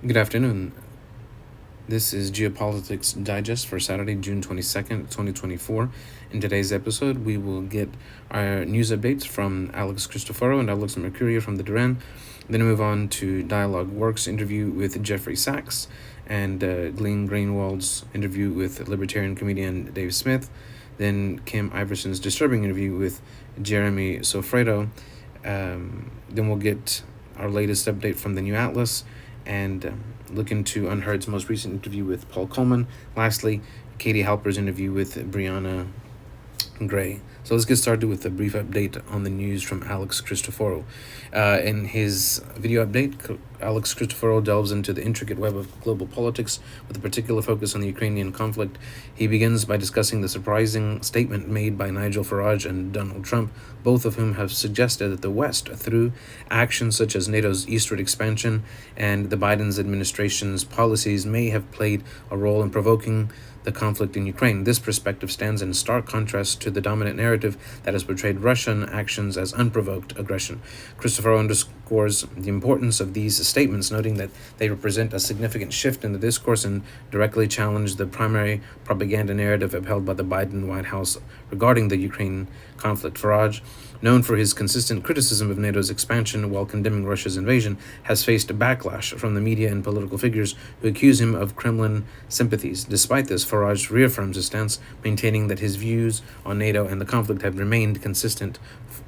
Good afternoon. This is Geopolitics Digest for Saturday, June 22nd, 2024. In today's episode, we will get our news updates from Alex Cristoforo and Alex Mercurio from the Duran. Then move on to Dialogue Works interview with Jeffrey Sachs and Glenn Greenwald's interview with libertarian comedian Dave Smith. Then Kim Iverson's disturbing interview with Jeremy Sofredo. Then we'll get our latest update from the New Atlas and look into Unheard's most recent interview with Paul Coleman. Lastly, Katie Halper's interview with Brianna Gray. So let's get started with a brief update on the news from Alex Cristoforo. In his video update, Alex Cristoforo delves into the intricate web of global politics with a particular focus on the Ukrainian conflict. He begins by discussing the surprising statement made by Nigel Farage and Donald Trump, both of whom have suggested that the West, through actions such as NATO's eastward expansion and the Biden's administration's policies, may have played a role in provoking the conflict in Ukraine. This perspective stands in stark contrast to the dominant narrative that has portrayed Russian actions as unprovoked aggression. Cristoforo underscores the importance of these statements, noting that they represent a significant shift in the discourse and directly challenge the primary propaganda narrative upheld by the Biden White House regarding the Ukraine conflict. Farage, known for his consistent criticism of NATO's expansion while condemning Russia's invasion, has faced a backlash from the media and political figures who accuse him of Kremlin sympathies. Despite this, Farage reaffirms his stance, maintaining that his views on NATO and the conflict have remained consistent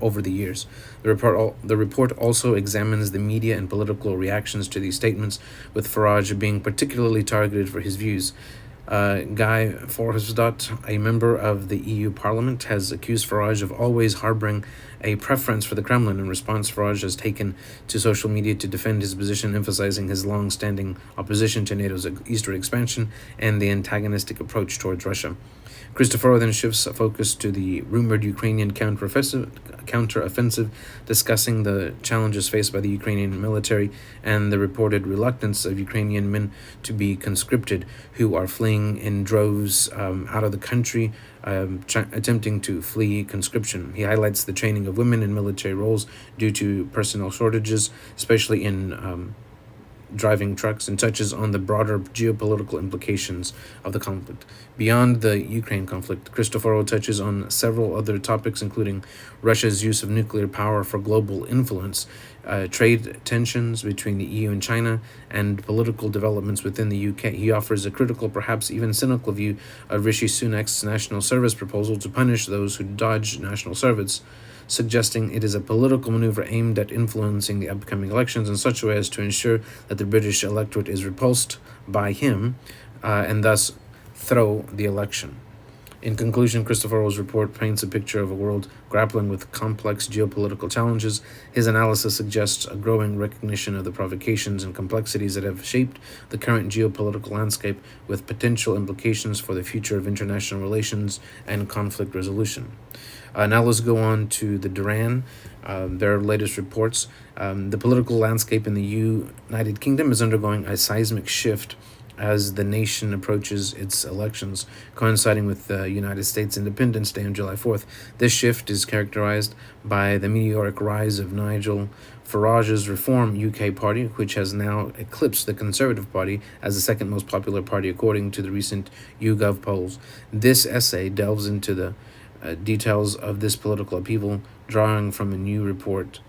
over the years. The report also examines the media and political reactions to these statements, with Farage being particularly targeted for his views. Guy Verhofstadt, a member of the EU Parliament, has accused Farage of always harboring a preference for the Kremlin. In response, Farage has taken to social media to defend his position, emphasizing his long-standing opposition to NATO's eastward expansion and the antagonistic approach towards Russia. Cristoforo then shifts focus to the rumored Ukrainian counteroffensive, discussing the challenges faced by the Ukrainian military and the reported reluctance of Ukrainian men to be conscripted who are fleeing in droves out of the country, attempting to flee conscription. He highlights the training of women in military roles due to personnel shortages, especially in driving trucks, and touches on the broader geopolitical implications of the conflict. Beyond the Ukraine conflict, Cristoforo touches on several other topics, including Russia's use of nuclear power for global influence, trade tensions between the EU and China, and political developments within the UK. He offers a critical, perhaps even cynical view of Rishi Sunak's national service proposal to punish those who dodge national service, suggesting it is a political maneuver aimed at influencing the upcoming elections in such a way as to ensure that the British electorate is repulsed by him and thus throw the election. In conclusion, Cristoforo's report paints a picture of a world grappling with complex geopolitical challenges. His analysis suggests a growing recognition of the provocations and complexities that have shaped the current geopolitical landscape, with potential implications for the future of international relations and conflict resolution. Now let's go on to the Duran. Their latest reports. The political landscape in the United Kingdom is undergoing a seismic shift as the nation approaches its elections, coinciding with the United States Independence Day on July 4th. This shift is characterized by the meteoric rise of Nigel Farage's Reform UK Party, which has now eclipsed the Conservative Party as the second most popular party according to the recent YouGov polls. This essay delves into the details of this political upheaval, drawing from a news report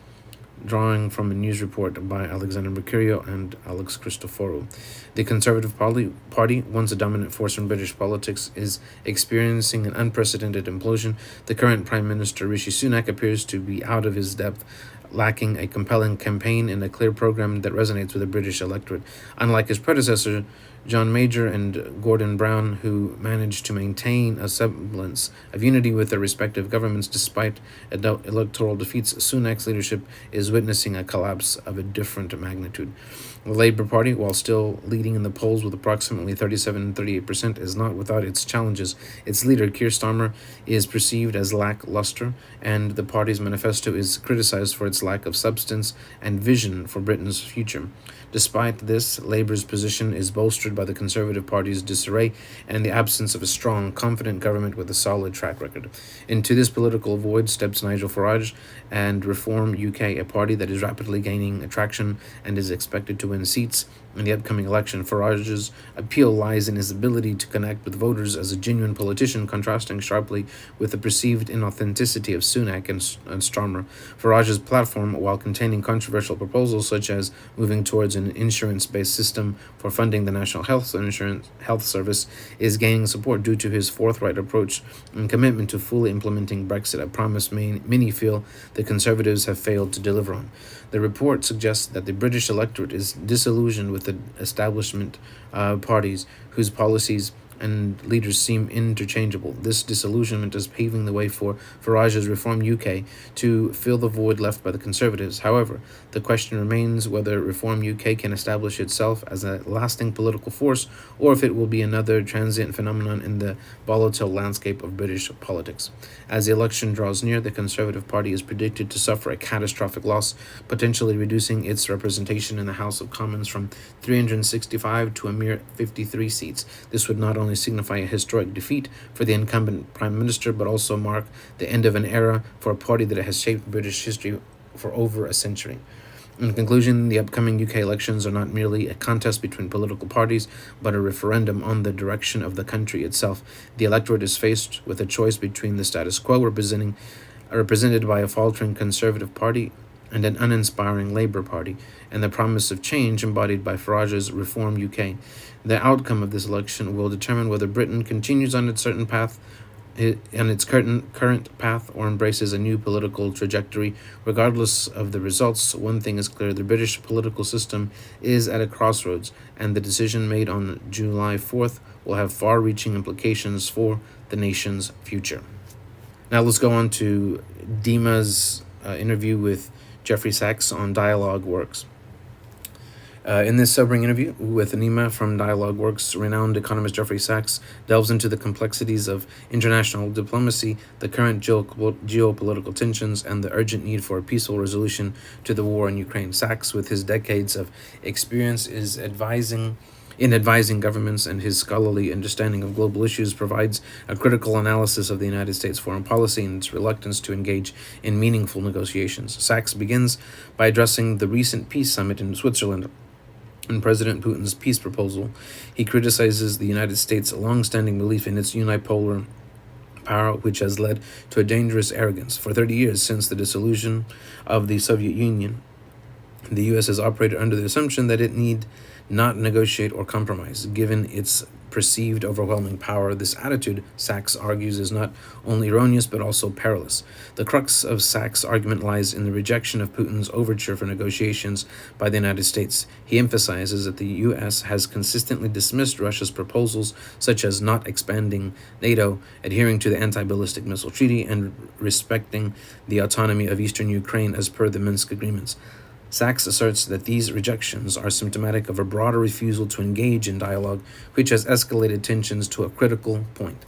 by Alexander Mercurio and Alex Cristoforo. The Conservative Party, once a dominant force in British politics, is experiencing an unprecedented implosion. The current Prime Minister Rishi Sunak appears to be out of his depth, lacking a compelling campaign and a clear program that resonates with the British electorate. Unlike his predecessor, John Major and Gordon Brown, who managed to maintain a semblance of unity with their respective governments despite electoral defeats, Sunak's leadership is witnessing a collapse of a different magnitude. The Labour Party, while still leading in the polls with approximately 37 and 38%, is not without its challenges. Its leader, Keir Starmer, is perceived as lackluster, and the party's manifesto is criticized for its its lack of substance and vision for Britain's future. Despite this, Labour's position is bolstered by the Conservative Party's disarray and the absence of a strong, confident government with a solid track record. Into this political void steps Nigel Farage and Reform UK, a party that is rapidly gaining traction and is expected to win seats in the upcoming election. Farage's appeal lies in his ability to connect with voters as a genuine politician, contrasting sharply with the perceived inauthenticity of Sunak and Starmer. Farage's platform, while containing controversial proposals such as moving towards an insurance-based system for funding the National Health Service, is gaining support due to his forthright approach and commitment to fully implementing Brexit, a promise many feel the Conservatives have failed to deliver on. The report suggests that the British electorate is disillusioned with the establishment parties whose policies and leaders seem interchangeable. This disillusionment is paving the way for Farage's Reform UK to fill the void left by the Conservatives. However, the question remains whether Reform UK can establish itself as a lasting political force or if it will be another transient phenomenon in the volatile landscape of British politics. As the election draws near, the Conservative Party is predicted to suffer a catastrophic loss, potentially reducing its representation in the House of Commons from 365 to a mere 53 seats. This would not only signify a historic defeat for the incumbent Prime Minister, but also mark the end of an era for a party that has shaped British history for over a century. In conclusion, the upcoming UK elections are not merely a contest between political parties, but a referendum on the direction of the country itself. The electorate is faced with a choice between the status quo represented by a faltering Conservative Party and an uninspiring Labour Party, and the promise of change embodied by Farage's Reform UK. The outcome of this election will determine whether Britain continues on its current path or embraces a new political trajectory. Regardless of the results, one thing is clear: the British political system is at a crossroads, and the decision made on July 4th will have far-reaching implications for the nation's future. Now let's go on to Dima's interview with Jeffrey Sachs on Dialogue Works. In this sobering interview with Anima from Dialogue Works, renowned economist Jeffrey Sachs delves into the complexities of international diplomacy, the current geopolitical tensions, and the urgent need for a peaceful resolution to the war in Ukraine. Sachs, with his decades of experience in advising governments and his scholarly understanding of global issues, provides a critical analysis of the United States foreign policy and its reluctance to engage in meaningful negotiations. Sachs begins by addressing the recent peace summit in Switzerland. In President Putin's peace proposal, he criticizes the United States' long-standing belief in its unipolar power, which has led to a dangerous arrogance. For 30 years since the dissolution of the Soviet Union, the U.S. has operated under the assumption that it need not negotiate or compromise, given its perceived overwhelming power. This attitude, Sachs argues, is not only erroneous but also perilous. The crux of Sachs' argument lies in the rejection of Putin's overture for negotiations by the United States. He emphasizes that the U.S. has consistently dismissed Russia's proposals, such as not expanding NATO, adhering to the Anti-Ballistic Missile Treaty, and respecting the autonomy of eastern Ukraine as per the Minsk agreements. Sachs asserts that these rejections are symptomatic of a broader refusal to engage in dialogue, which has escalated tensions to a critical point.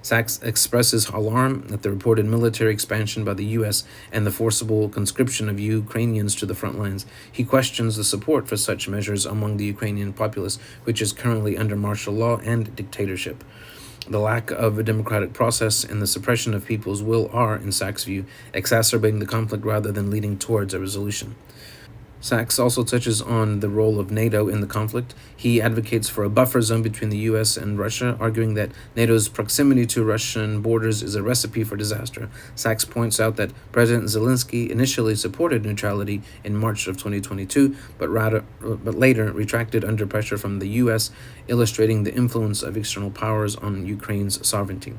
Sachs expresses alarm at the reported military expansion by the U.S. and the forcible conscription of Ukrainians to the front lines. He questions the support for such measures among the Ukrainian populace, which is currently under martial law and dictatorship. The lack of a democratic process and the suppression of people's will are, in Sachs' view, exacerbating the conflict rather than leading towards a resolution. Sachs also touches on the role of NATO in the conflict. He advocates for a buffer zone between the U.S. and Russia, arguing that NATO's proximity to Russian borders is a recipe for disaster. Sachs points out that President Zelensky initially supported neutrality in March of 2022, but later retracted under pressure from the U.S., illustrating the influence of external powers on Ukraine's sovereignty.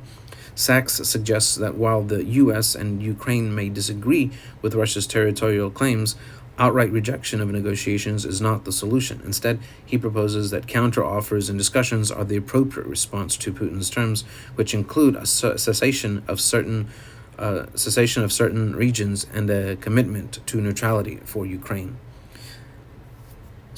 Sachs suggests that while the U.S. and Ukraine may disagree with Russia's territorial claims, outright rejection of negotiations is not the solution. Instead, he proposes that counter-offers and discussions are the appropriate response to Putin's terms, which include a cessation of certain regions and a commitment to neutrality for Ukraine.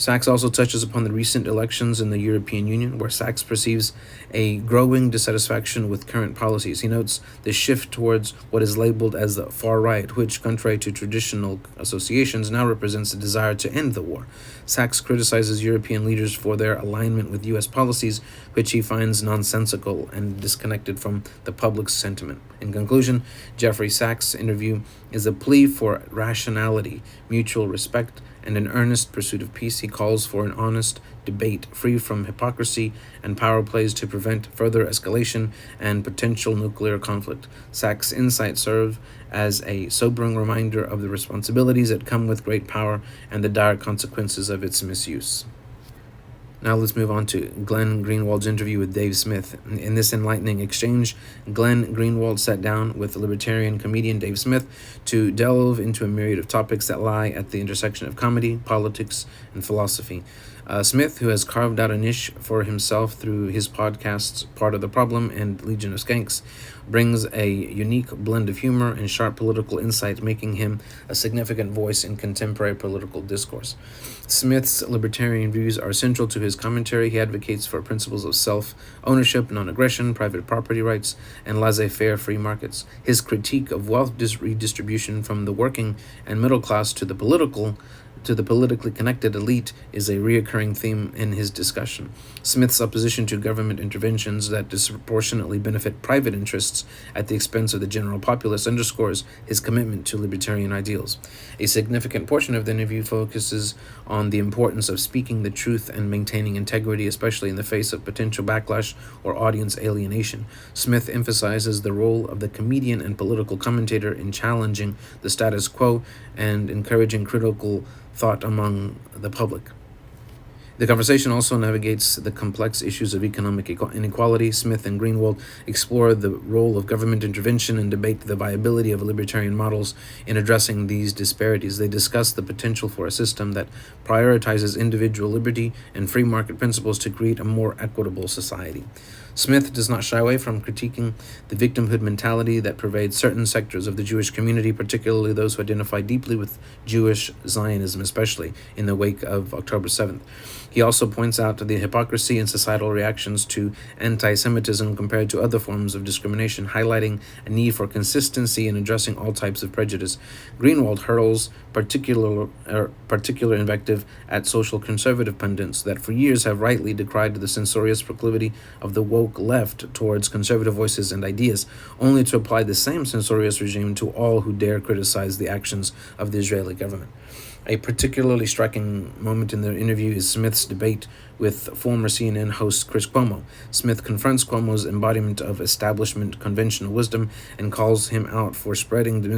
Sachs also touches upon the recent elections in the European Union, where Sachs perceives a growing dissatisfaction with current policies. He notes the shift towards what is labeled as the far right, which, contrary to traditional associations, now represents a desire to end the war. Sachs criticizes European leaders for their alignment with U.S. policies, which he finds nonsensical and disconnected from the public's sentiment. In conclusion, Jeffrey Sachs' interview is a plea for rationality, mutual respect, and an earnest pursuit of peace. He calls for an honest debate free from hypocrisy and power plays to prevent further escalation and potential nuclear conflict. Sachs' insights serve as a sobering reminder of the responsibilities that come with great power and the dire consequences of its misuse. Now let's move on to Glenn Greenwald's interview with Dave Smith. In this enlightening exchange, Glenn Greenwald sat down with the libertarian comedian Dave Smith to delve into a myriad of topics that lie at the intersection of comedy, politics, and philosophy. Smith, who has carved out a niche for himself through his podcasts Part of the Problem and Legion of Skanks, brings a unique blend of humor and sharp political insight, making him a significant voice in contemporary political discourse. Smith's libertarian views are central to his commentary. He advocates for principles of self-ownership, non-aggression, private property rights, and laissez-faire free markets. His critique of wealth redistribution from the working and middle class to the politically connected elite is a reoccurring theme in his discussion. Smith's opposition to government interventions that disproportionately benefit private interests at the expense of the general populace underscores his commitment to libertarian ideals. A significant portion of the interview focuses on the importance of speaking the truth and maintaining integrity, especially in the face of potential backlash or audience alienation. Smith emphasizes the role of the comedian and political commentator in challenging the status quo and encouraging critical thought among the public. The conversation also navigates the complex issues of economic inequality. Smith and Greenwald explore the role of government intervention and debate the viability of libertarian models in addressing these disparities. They discuss the potential for a system that prioritizes individual liberty and free market principles to create a more equitable society. Smith does not shy away from critiquing the victimhood mentality that pervades certain sectors of the Jewish community, particularly those who identify deeply with Jewish Zionism, especially in the wake of October 7th. He also points out the hypocrisy in societal reactions to anti-Semitism compared to other forms of discrimination, highlighting a need for consistency in addressing all types of prejudice. Greenwald hurls particular invective at social conservative pundits that for years have rightly decried the censorious proclivity of the woke left towards conservative voices and ideas, only to apply the same censorious regime to all who dare criticize the actions of the Israeli government. A particularly striking moment in the interview is Smith's debate with former CNN host Chris Cuomo. Smith confronts Cuomo's embodiment of establishment conventional wisdom and calls him out for spreading the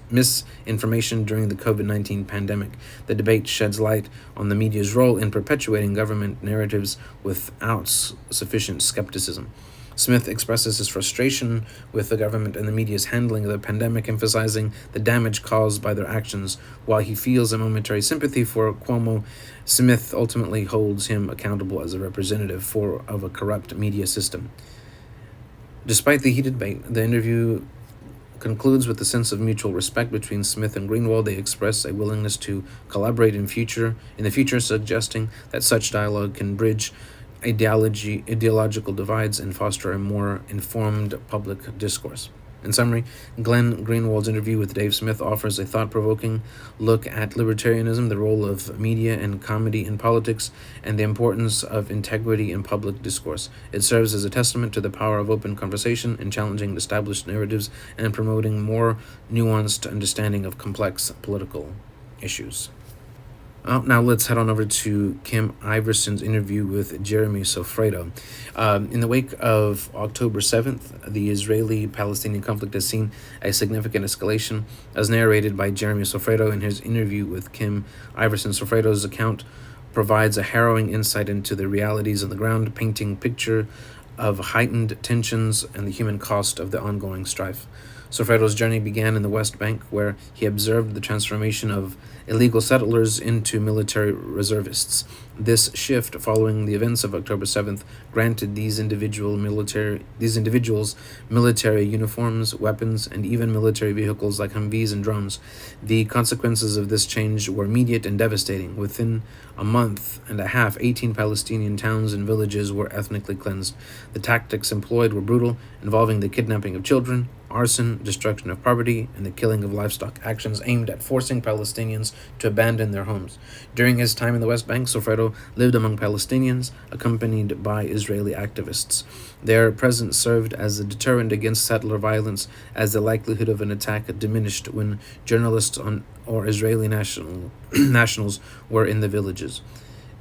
misinformation during the COVID-19 pandemic. The debate sheds light on the media's role in perpetuating government narratives without sufficient skepticism. Smith expresses his frustration with the government and the media's handling of the pandemic, emphasizing the damage caused by their actions. While he feels a momentary sympathy for Cuomo, Smith ultimately holds him accountable as a representative of a corrupt media system. Despite the heated debate, the interview concludes with a sense of mutual respect between Smith and Greenwald. They express a willingness to collaborate in the future, suggesting that such dialogue can bridge ideological divides and foster a more informed public discourse. In summary, Glenn Greenwald's interview with Dave Smith offers a thought-provoking look at libertarianism, the role of media and comedy in politics, and the importance of integrity in public discourse. It serves as a testament to the power of open conversation in challenging established narratives and promoting more nuanced understanding of complex political issues. Now let's head on over to Kim Iverson's interview with Jeremy Sofredo. In the wake of October 7th, the Israeli-Palestinian conflict has seen a significant escalation, as narrated by Jeremy Sofredo in his interview with Kim Iverson. Sofredo's account provides a harrowing insight into the realities on the ground, painting a picture of heightened tensions and the human cost of the ongoing strife. Sofreto's journey began in the West Bank, where he observed the transformation of illegal settlers into military reservists. This shift, following the events of October 7th, granted these individuals military uniforms, weapons, and even military vehicles like Humvees and drones. The consequences of this change were immediate and devastating. Within a month and a half, 18 Palestinian towns and villages were ethnically cleansed. The tactics employed were brutal, involving the kidnapping of children, arson, destruction of property, and the killing of livestock, actions aimed at forcing Palestinians to abandon their homes. During his time in the West Bank, Sofreto lived among Palestinians, accompanied by Israeli activists. Their presence served as a deterrent against settler violence, as the likelihood of an attack diminished when journalists or Israeli nationals were in the villages.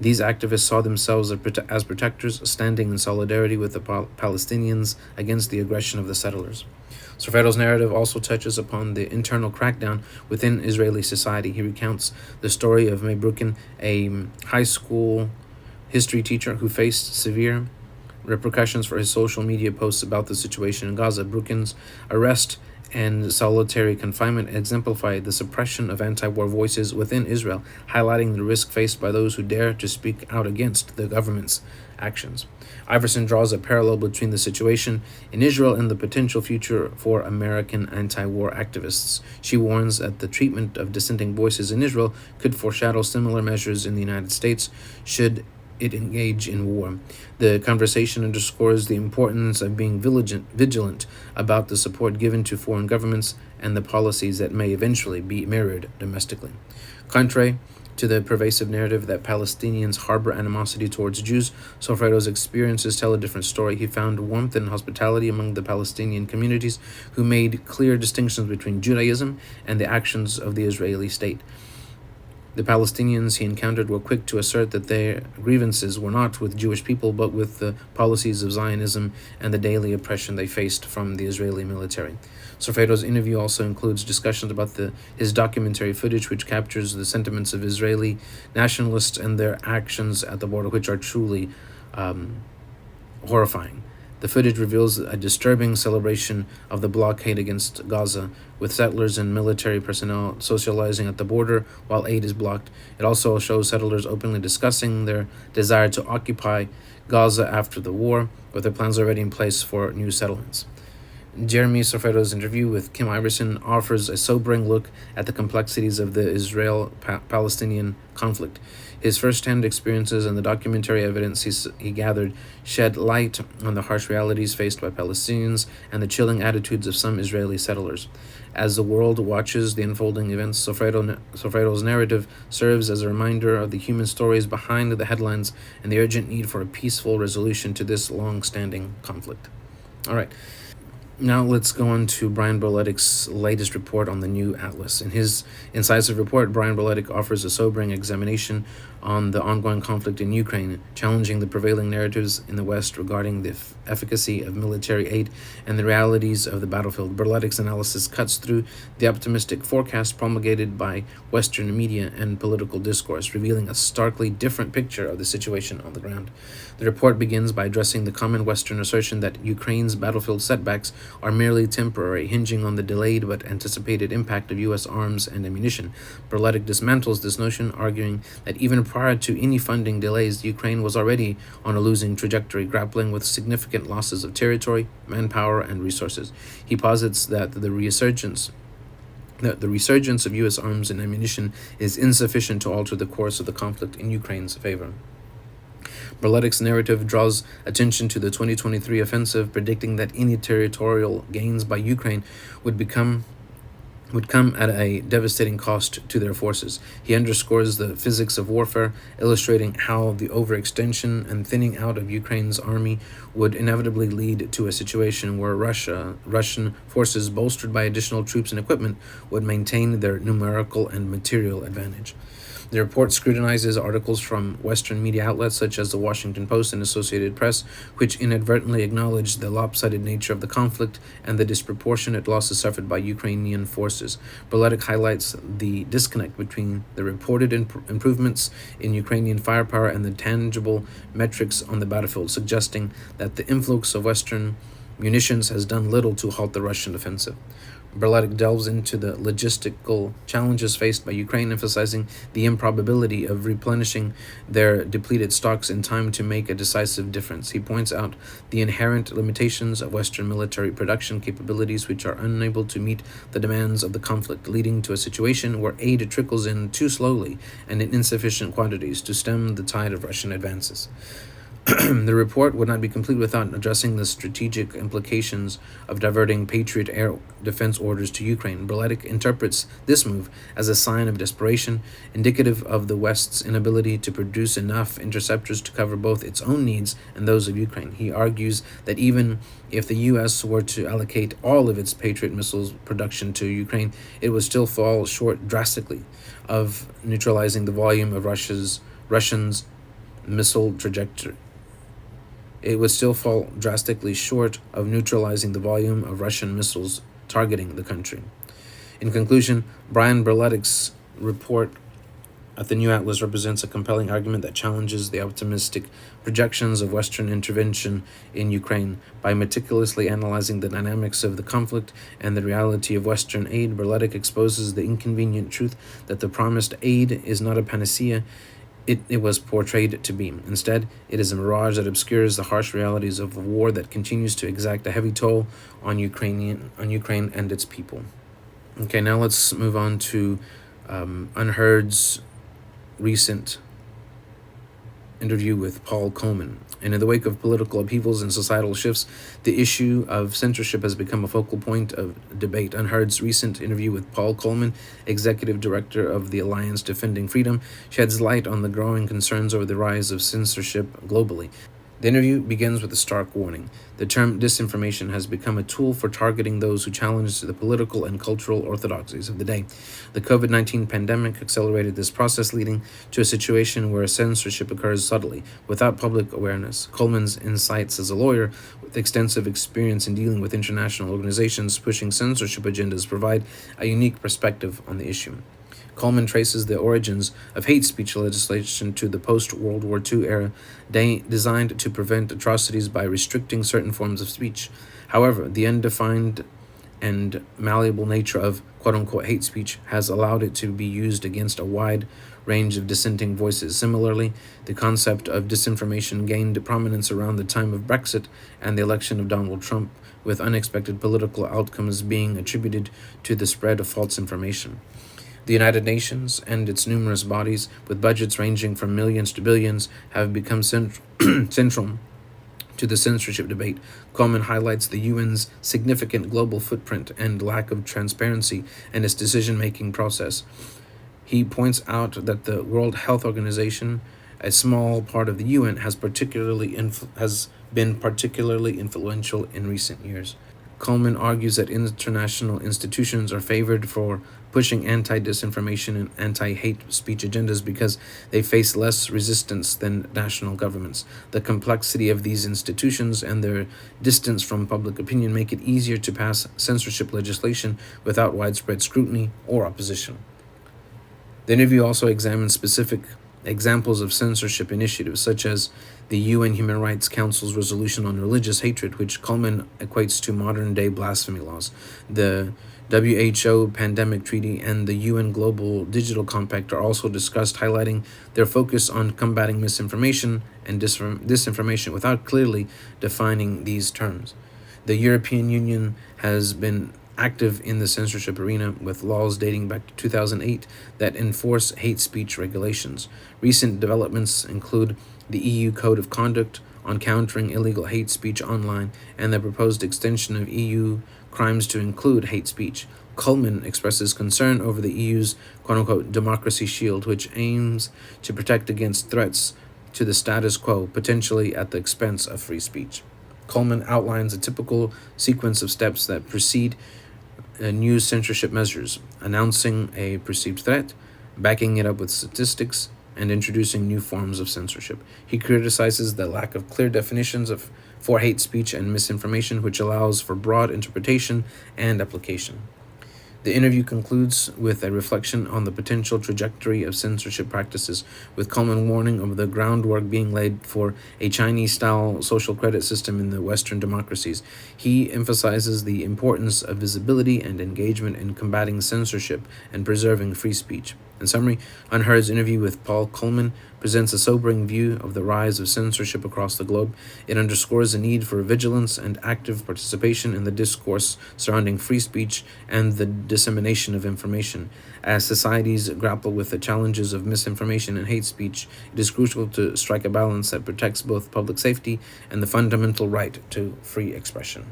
These activists saw themselves as protectors, standing in solidarity with the Palestinians against the aggression of the settlers. Sofreto's narrative also touches upon the internal crackdown within Israeli society. He recounts the story of May Brukin, a high school history teacher who faced severe repercussions for his social media posts about the situation in Gaza. Brukin's arrest and solitary confinement exemplified the suppression of anti-war voices within Israel, highlighting the risk faced by those who dare to speak out against the government's actions. Iverson draws a parallel between the situation in Israel and the potential future for American anti-war activists. She warns that the treatment of dissenting voices in Israel could foreshadow similar measures in the United States should it engage in war. The conversation underscores the importance of being vigilant about the support given to foreign governments and the policies that may eventually be mirrored domestically. Contrary to the pervasive narrative that Palestinians harbor animosity towards Jews, Sofreto's experiences tell a different story. He found warmth and hospitality among the Palestinian communities, who made clear distinctions between Judaism and the actions of the Israeli state. The Palestinians he encountered were quick to assert that their grievances were not with Jewish people, but with the policies of Zionism and the daily oppression they faced from the Israeli military. Sofreto's interview also includes discussions about his documentary footage, which captures the sentiments of Israeli nationalists and their actions at the border, which are truly horrifying. The footage reveals a disturbing celebration of the blockade against Gaza, with settlers and military personnel socializing at the border while aid is blocked. It also shows settlers openly discussing their desire to occupy Gaza after the war, with their plans already in place for new settlements. Jeremy Sofreto's interview with Kim Iverson offers a sobering look at the complexities of the Israel-Palestinian conflict. His first-hand experiences and the documentary evidence he gathered shed light on the harsh realities faced by Palestinians and the chilling attitudes of some Israeli settlers. As the world watches the unfolding events, Sofreto's narrative serves as a reminder of the human stories behind the headlines and the urgent need for a peaceful resolution to this long-standing conflict. All right. Now let's go on to Brian Berletic's latest report on the new atlas. In his incisive report, Brian Berletic offers a sobering examination on the ongoing conflict in Ukraine, challenging the prevailing narratives in the West regarding the efficacy of military aid and the realities of the battlefield. Berletic's analysis cuts through the optimistic forecast promulgated by Western media and political discourse, revealing a starkly different picture of the situation on the ground. The report begins by addressing the common Western assertion that Ukraine's battlefield setbacks are merely temporary, hinging on the delayed but anticipated impact of U.S. arms and ammunition. Berletic dismantles this notion, arguing that even prior to any funding delays, Ukraine was already on a losing trajectory, grappling with significant losses of territory, manpower, and resources. He posits that the resurgence of U.S. arms and ammunition is insufficient to alter the course of the conflict in Ukraine's favor. Berletic's narrative draws attention to the 2023 offensive, predicting that any territorial gains by Ukraine would come at a devastating cost to their forces. He underscores the physics of warfare, illustrating how the overextension and thinning out of Ukraine's army would inevitably lead to a situation where Russian forces, bolstered by additional troops and equipment, would maintain their numerical and material advantage. The report scrutinizes articles from Western media outlets such as the Washington Post and Associated Press, which inadvertently acknowledge the lopsided nature of the conflict and the disproportionate losses suffered by Ukrainian forces. Berletic highlights the disconnect between the reported improvements in Ukrainian firepower and the tangible metrics on the battlefield, suggesting that the influx of Western munitions has done little to halt the Russian offensive. Berletic delves into the logistical challenges faced by Ukraine, emphasizing the improbability of replenishing their depleted stocks in time to make a decisive difference. He points out the inherent limitations of Western military production capabilities, which are unable to meet the demands of the conflict, leading to a situation where aid trickles in too slowly and in insufficient quantities to stem the tide of Russian advances. The report would not be complete without addressing the strategic implications of diverting Patriot air defense orders to Ukraine. Berletic interprets this move as a sign of desperation, indicative of the West's inability to produce enough interceptors to cover both its own needs and those of Ukraine. He argues that even if the U.S. were to allocate all of its Patriot missiles production to Ukraine, it would still fall short drastically of neutralizing the volume of Russians' missile trajectory. It would still fall drastically short of neutralizing the volume of Russian missiles targeting the country. In conclusion, Brian Berletic's report at the New Atlas represents a compelling argument that challenges the optimistic projections of Western intervention in Ukraine. By meticulously analyzing the dynamics of the conflict and the reality of Western aid, Berletic exposes the inconvenient truth that the promised aid is not a panacea it was portrayed to be. Instead, it is a mirage that obscures the harsh realities of a war that continues to exact a heavy toll on Ukraine and its people. Okay, now let's move on to Unheard's recent interview with Paul Coleman. And in the wake of political upheavals and societal shifts, the issue of censorship has become a focal point of debate. Unheard's recent interview with Paul Coleman, executive director of the Alliance Defending Freedom, sheds light on the growing concerns over the rise of censorship globally. The interview begins with a stark warning. The term disinformation has become a tool for targeting those who challenge the political and cultural orthodoxies of the day. The COVID-19 pandemic accelerated this process, leading to a situation where censorship occurs subtly, without public awareness. Coleman's insights as a lawyer with extensive experience in dealing with international organizations pushing censorship agendas provide a unique perspective on the issue. Coleman traces the origins of hate speech legislation to the post-World War II era, designed to prevent atrocities by restricting certain forms of speech. However, the undefined and malleable nature of quote-unquote hate speech has allowed it to be used against a wide range of dissenting voices. Similarly, the concept of disinformation gained prominence around the time of Brexit and the election of Donald Trump, with unexpected political outcomes being attributed to the spread of false information. The United Nations and its numerous bodies, with budgets ranging from millions to billions, have become central to the censorship debate. Coleman highlights the UN's significant global footprint and lack of transparency in its decision-making process. He points out that the World Health Organization, a small part of the UN, has been particularly influential in recent years. Coleman argues that international institutions are favored for pushing anti-disinformation and anti-hate speech agendas because they face less resistance than national governments. The complexity of these institutions and their distance from public opinion make it easier to pass censorship legislation without widespread scrutiny or opposition. The interview also examines specific examples of censorship initiatives, such as the UN Human Rights Council's resolution on religious hatred, which Coleman equates to modern-day blasphemy laws, the WHO Pandemic Treaty, and the UN Global Digital Compact are also discussed, highlighting their focus on combating misinformation and disinformation without clearly defining these terms. The European Union has been active in the censorship arena, with laws dating back to 2008 that enforce hate speech regulations. Recent developments include the EU Code of Conduct on countering illegal hate speech online and the proposed extension of EU crimes to include hate speech. Coleman expresses concern over the EU's quote-unquote democracy shield, which aims to protect against threats to the status quo, potentially at the expense of free speech. Coleman outlines a typical sequence of steps that precede new censorship measures: announcing a perceived threat, backing it up with statistics, and introducing new forms of censorship. He criticizes the lack of clear definitions for hate speech and misinformation, which allows for broad interpretation and application. The interview concludes with a reflection on the potential trajectory of censorship practices, with Coleman warning of the groundwork being laid for a Chinese-style social credit system in the Western democracies. He emphasizes the importance of visibility and engagement in combating censorship and preserving free speech. In summary, Unheard's interview with Paul Coleman presents a sobering view of the rise of censorship across the globe. It underscores the need for vigilance and active participation in the discourse surrounding free speech and the dissemination of information. As societies grapple with the challenges of misinformation and hate speech, it is crucial to strike a balance that protects both public safety and the fundamental right to free expression.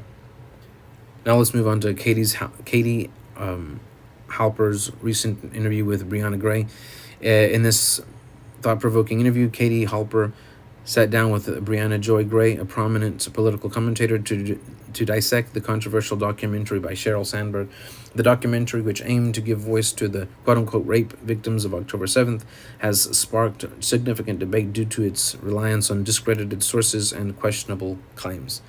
Now let's move on to Katie Halper's recent interview with Brianna Gray. In this thought-provoking interview, Katie Halper sat down with Brianna Joy Gray, a prominent political commentator, to dissect the controversial documentary by Sheryl Sandberg. The documentary, which aimed to give voice to the quote-unquote rape victims of October 7th, has sparked significant debate due to its reliance on discredited sources and questionable claims.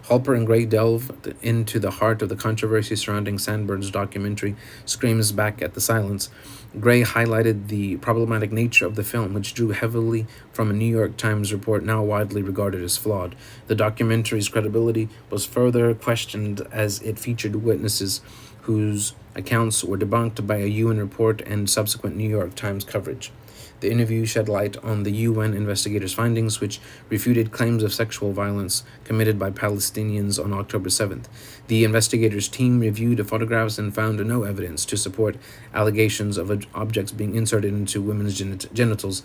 Halper and Gray delved into the heart of the controversy surrounding Sandberg's documentary, Screams Back at the Silence. Gray highlighted the problematic nature of the film, which drew heavily from a New York Times report now widely regarded as flawed. The documentary's credibility was further questioned as it featured witnesses whose accounts were debunked by a UN report and subsequent New York Times coverage. The interview shed light on the UN investigators' findings, which refuted claims of sexual violence committed by Palestinians on October 7th. The investigators' team reviewed the photographs and found no evidence to support allegations of objects being inserted into women's genitals,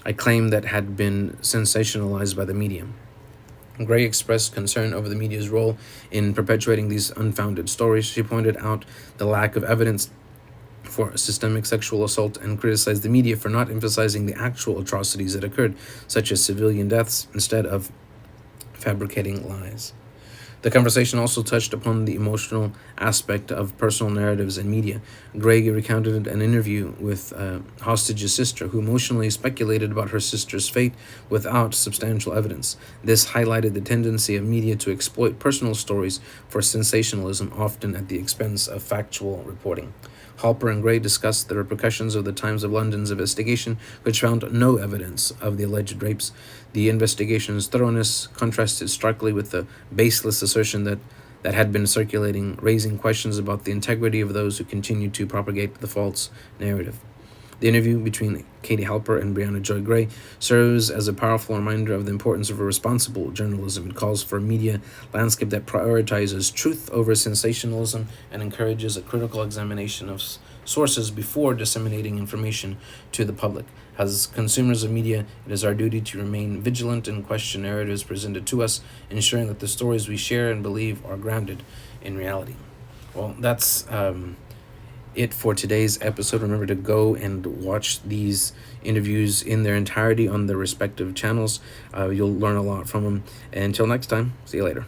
a claim that had been sensationalized by the media. Gray expressed concern over the media's role in perpetuating these unfounded stories. She pointed out the lack of evidence for systemic sexual assault and criticized the media for not emphasizing the actual atrocities that occurred, such as civilian deaths, instead of fabricating lies. The conversation also touched upon the emotional aspect of personal narratives and media. Gray recounted an interview with Hostage's sister, who emotionally speculated about her sister's fate without substantial evidence. This highlighted the tendency of media to exploit personal stories for sensationalism, often at the expense of factual reporting. Halper and Gray discussed the repercussions of the Times of London's investigation, which found no evidence of the alleged rapes. The investigation's thoroughness contrasted starkly with the baseless assertion that had been circulating, raising questions about the integrity of those who continued to propagate the false narrative. The interview between Katie Halper and Brianna Joy Gray serves as a powerful reminder of the importance of a responsible journalism. It calls for a media landscape that prioritizes truth over sensationalism and encourages a critical examination of sources before disseminating information to the public. As consumers of media, it is our duty to remain vigilant and question narratives presented to us, ensuring that the stories we share and believe are grounded in reality. Well, that's it for today's episode. Remember to go and watch these interviews in their entirety on their respective channels. You'll learn a lot from them. And until next time, see you later.